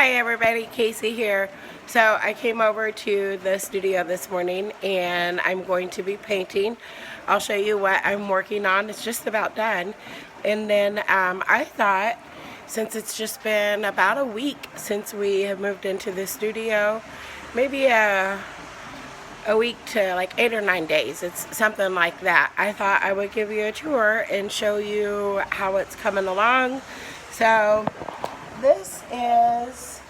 Hi everybody, Casey here. So I came over to the studio this morning and I'm going to be painting. I'll show you what I'm working on. It's just about done. And then I thought, since it's just been about a week since we have moved into the studio, maybe a week to like 8 or 9 days, it's something like that, I thought I would give you a tour and show you how it's coming along. So this is,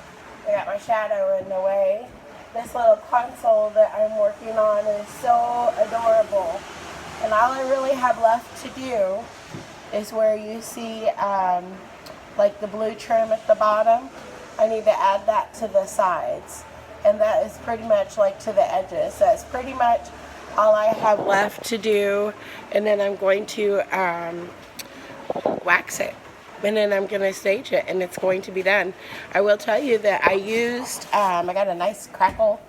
I got my shadow in the way. This little console that I'm working on is so adorable. And all I really have left to do is where you see like the blue trim at the bottom. I need to add that to the sides. And that is pretty much like to the edges. That's pretty much all I have left to do. And then I'm going to wax it. And then I'm going to stage it and it's going to be done. I will tell you that I used, I got a nice crackle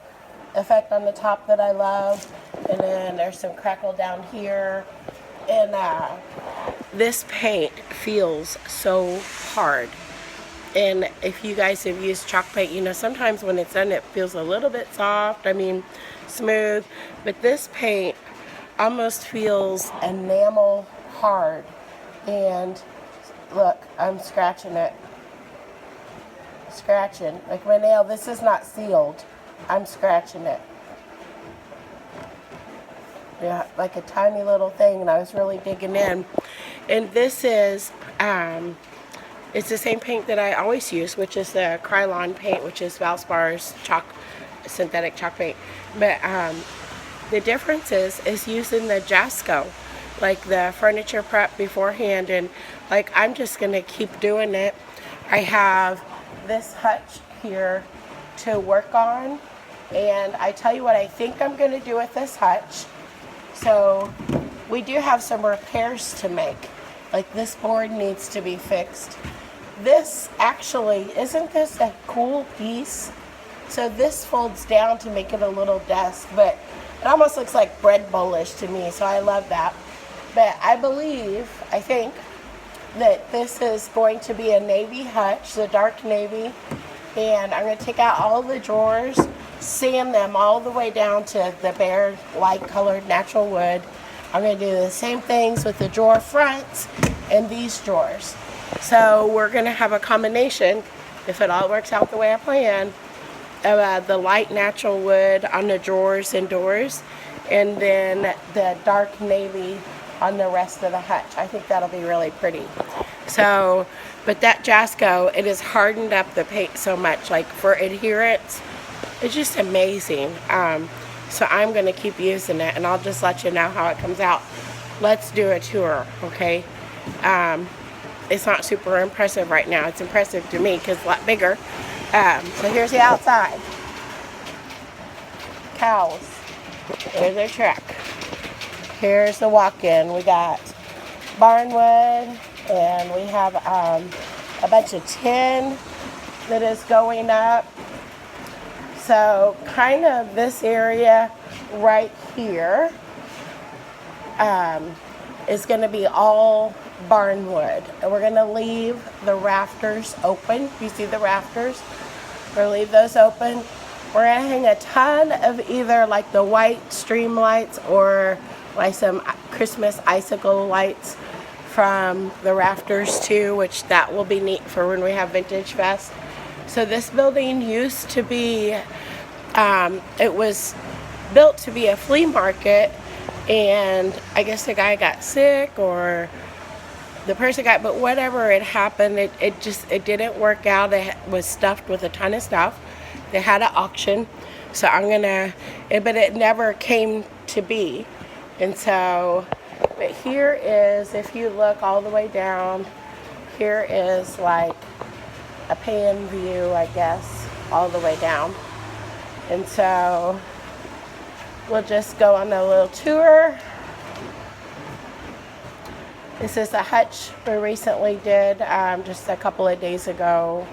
effect on the top that I love. And then there's some crackle down here. And this paint feels so hard. And if you guys have used chalk paint, you know sometimes when it's done it feels a little bit soft, smooth. But this paint almost feels enamel hard. And look, I'm scratching it. Scratching. Like my nail, this is not sealed. I'm scratching it. Yeah, like a tiny little thing, and I was really digging in. And this is, it's the same paint that I always use, which is the Krylon paint, which is Valspar's synthetic chalk paint. But the difference is using the Jasco, like the furniture prep beforehand, and like I'm just gonna keep doing it. I have this Hutch here to work on, and I tell you what I think I'm gonna do with this Hutch. So we do have some repairs to make. Like this board needs to be fixed. This actually, isn't this a cool piece? So this folds down to make it a little desk, but it almost looks like bread bowl-ish to me, so I love that. But I think that this is going to be a navy Hutch, the dark navy, and I'm going to take out all the drawers, sand them all the way down to the bare light colored natural wood. I'm going to do the same things with the drawer fronts and these drawers. So we're going to have a combination, if it all works out the way I plan, of the light natural wood on the drawers and doors, and then the dark navy on the rest of the Hutch. I think that'll be really pretty. So, but that Jasco, it has hardened up the paint so much, like for adherence, it's just amazing. So I'm going to keep using it, and I'll just let you know how it comes out. Let's do a tour, okay? It's not super impressive right now. It's impressive to me because it's a lot bigger. So here's the outside. Cows. There's their truck. Here's the walk-in. We got barnwood, and we have a bunch of tin that is going up. So kind of this area right here is going to be all barnwood. And we're going to leave the rafters open. You see the rafters? We're going to leave those open. We're going to hang a ton of either like the white stream lights or like some Christmas icicle lights from the rafters too, which that will be neat for when we have Vintage Fest. So this building used to be, it was built to be a flea market, and I guess the guy got sick or the person got, but whatever had happened, it didn't work out. It was stuffed with a ton of stuff. They had an auction, so but it never came to be. And so, but here is, if you look all the way down, here is like a pan view, I guess, all the way down. And so we'll just go on a little tour. This is a Hutch we recently did just a couple of days ago.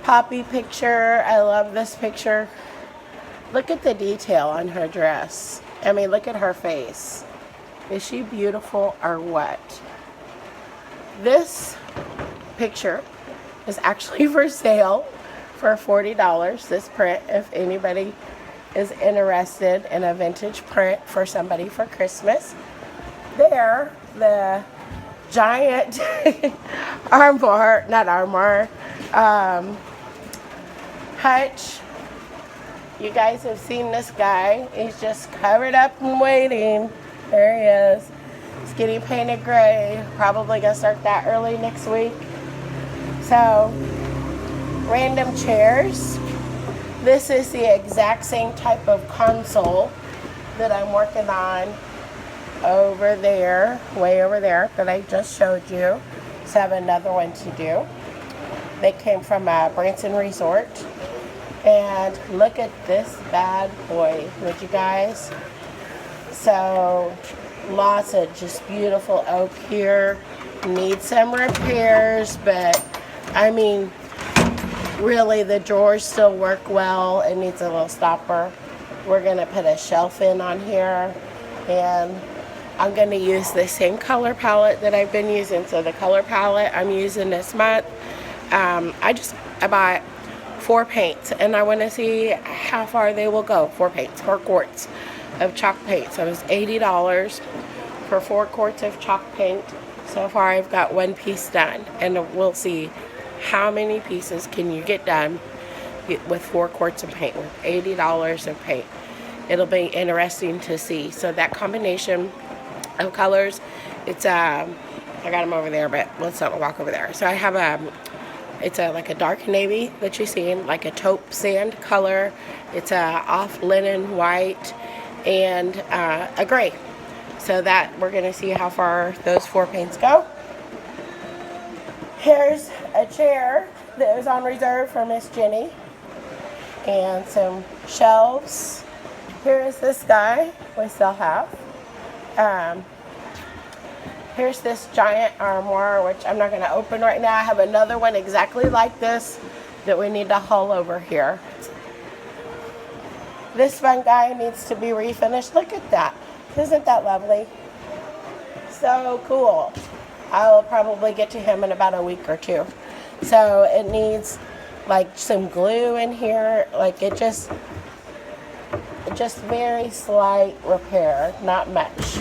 Poppy picture. I love this picture. Look at the detail on her dress. I mean, look at her face. Is she beautiful or what? This picture is actually for sale for $40. This print, if anybody is interested in a vintage print for somebody for Christmas. There, the giant armoire, not armoire, Hutch. You guys have seen this guy. He's just covered up and waiting. There he is. He's getting painted gray. Probably gonna start that early next week. So, random chairs. This is the exact same type of console that I'm working on over there, way over there, that I just showed you. So I have another one to do. They came from Branson Resort. And look at this bad boy, would you guys? So lots of just beautiful oak here. Needs some repairs, but I mean, really the drawers still work well. It needs a little stopper. We're gonna put a shelf in on here, and I'm gonna use the same color palette that I've been using. So the color palette I'm using this month, I bought 4 paints, and I want to see how far they will go. 4 paints, 4 quarts of chalk paint. So it was $80 for 4 quarts of chalk paint. So far I've got 1 piece done, and we'll see how many pieces can you get done with 4 quarts of paint, with $80 of paint. It'll be interesting to see. So that combination of colors, it's I got them over there, but let's not walk over there. So I have it's like a dark navy that you're seeing, like a taupe sand color. It's a off linen white and a gray. So that we're gonna see how far those 4 paints go. Here's a chair that was on reserve for Miss Jenny, and some shelves. Here is this guy we still have. Here's this giant armoire, which I'm not going to open right now. I have another one exactly like this that we need to haul over here. This one guy needs to be refinished. Look at that. Isn't that lovely? So cool. I will probably get to him in about a week or 2. So it needs like some glue in here. Like it just very slight repair, not much.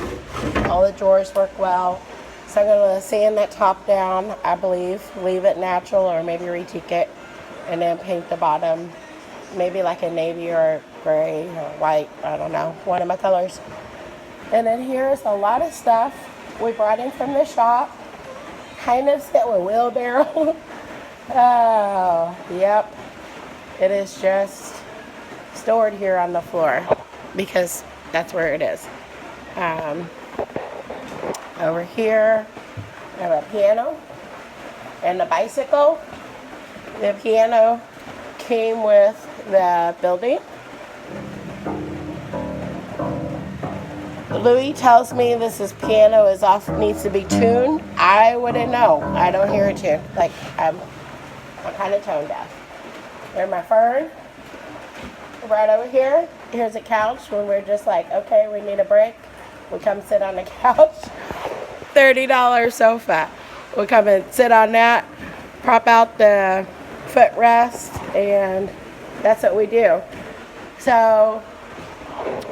All the drawers work well. So I'm going to sand that top down, I believe, leave it natural, or maybe retique it, and then paint the bottom, maybe like a navy or gray or white, I don't know, one of my colors. And then here's a lot of stuff we brought in from the shop, kind of set with wheelbarrow. Oh, yep. It is just stored here on the floor because that's where it is. Over here, I have a piano and a bicycle. The piano came with the building. Louis tells me this piano is off, needs to be tuned. I wouldn't know. I don't hear it tuned. Like I'm kind of tone deaf. There's my fern. Right over here. Here's a couch when we're just like, okay, we need a break. We come sit on the couch. $30 sofa. We come and sit on that, prop out the footrest, and that's what we do. So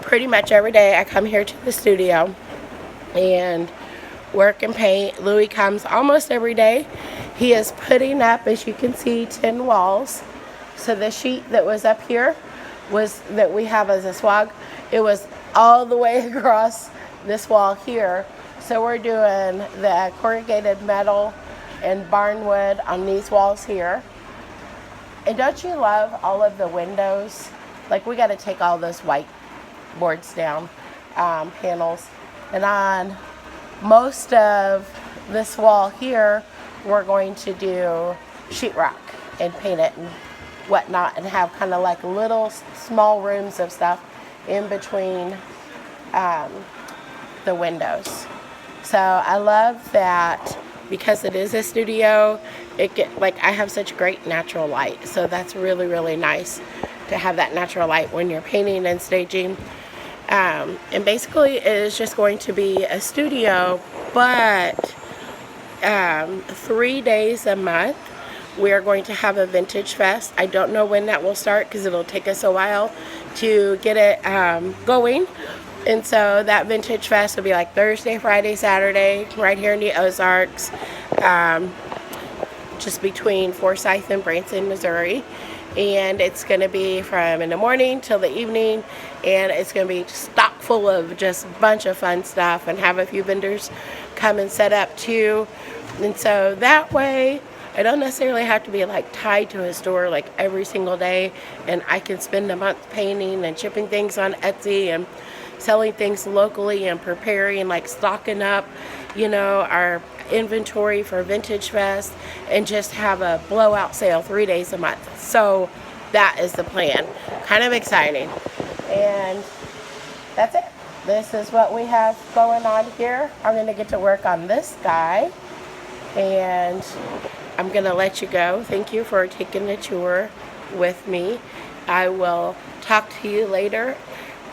pretty much every day I come here to the studio and work and paint. Louis comes almost every day. He is putting up, as you can see, 10 walls. So the sheet that was up here was that we have as a swag. It was all the way across this wall here. So we're doing the corrugated metal and barnwood on these walls here. And don't you love all of the windows? Like we got to take all those white boards down, panels. And on most of this wall here, we're going to do sheetrock and paint it and whatnot, and have kind of like little small rooms of stuff in between the windows. So I love that because it is a studio. I have such great natural light, so that's really, really nice to have that natural light when you're painting and staging. And basically it is just going to be a studio, but 3 days a month we are going to have a vintage fest. I don't know when that will start because it'll take us a while to get it going. And so that vintage fest will be like Thursday, Friday, Saturday, right here in the Ozarks, just between Forsyth and Branson, Missouri. And it's going to be from in the morning till the evening, and it's going to be stock full of just a bunch of fun stuff, and have a few vendors come and set up too. And so that way I don't necessarily have to be like tied to a store like every single day, and I can spend a month painting and shipping things on Etsy and selling things locally and preparing, like stocking up, our inventory for Vintage Fest, and just have a blowout sale 3 days a month. So that is the plan. Kind of exciting. And that's it. This is what we have going on here. I'm going to get to work on this guy, and I'm going to let you go. Thank you for taking the tour with me. I will talk to you later.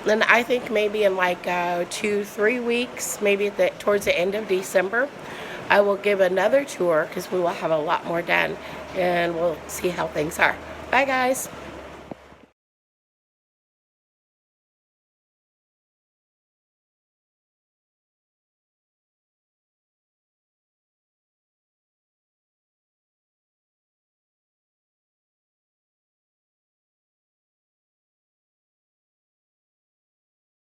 And I think maybe in like 2-3 weeks, maybe towards the end of December, I will give another tour because we will have a lot more done, and we'll see how things are. Bye, guys.